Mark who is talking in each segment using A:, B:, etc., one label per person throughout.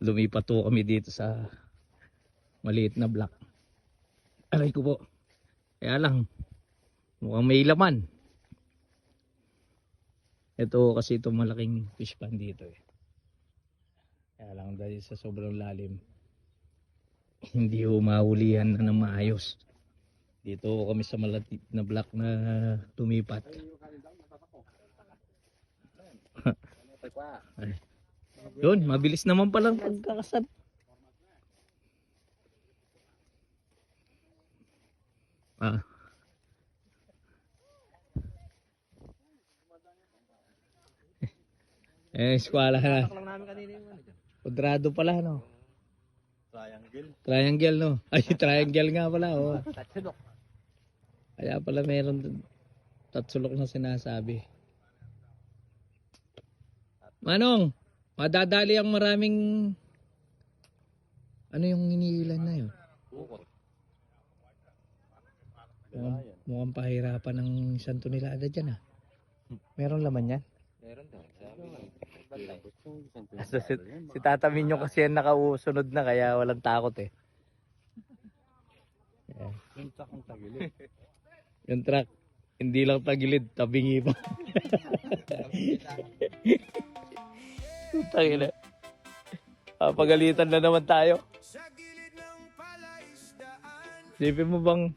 A: lumipat po kami dito sa maliit na block. Aray ko po. Kaya lang, mukhang may laman. Ito kasi itong malaking fish pan dito eh. Kaya lang dahil sa sobrang lalim, hindi ho mahulihan na ng maayos. Dito kami sa maliit na block na tumipat. Ay. Yun, mabilis naman palang pagkakasad. Eskwala na. Kuadrado pala, no? Triangle, no? Ay, triangle nga pala, oh. Kaya pala meron tatsulok na sinasabi. Manong, madadali ang maraming ano yung iniilan na yun? Mukhang pahirapan ng isang tonelada dyan ah. Meron laman yan?
B: Meron daw.
A: Si Tata Minyo kasi yan nakausunod na kaya walang takot eh. Yeah.
B: Yung truck ang tagilid.
A: Yung truck, hindi lang tagilid, tabingi pa. Tangina. Pagalitan na naman tayo. Sipin mo bang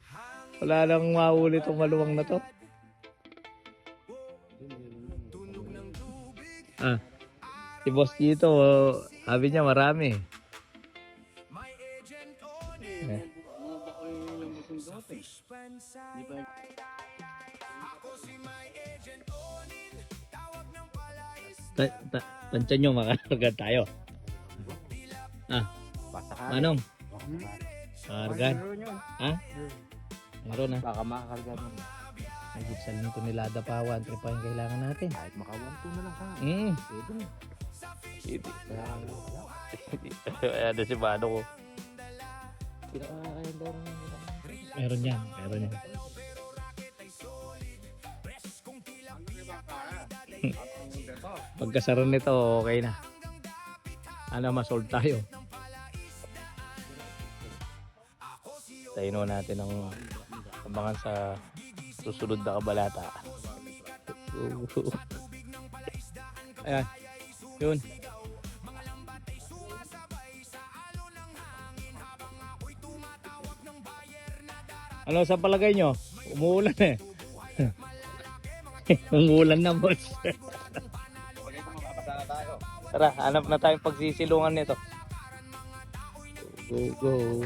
A: wala nang mahuli itong maluwang na to? Si Boss dito, sabi niya marami. Tansya nyo, makargan tayo. Manong? Makargan? Ha? Meron na.
B: Baka makakarga mo.
A: Ay, gigsal nito nilada pa, 1 trip pa yung kailangan natin.
B: Kahit maka-1-2 na lang ka.
A: Pwede. Ayan na si Mano ko. Meron yan. Pagkasaron nito, okay na. Masolve tayo. Tayo natin ang abangan sa susunod na kabalata. Ayan. Yun. Ano sa palagay nyo? Umuulan eh. Umuulan na, boss. Tara, hanap na tayong pagsisilungan nito. Go.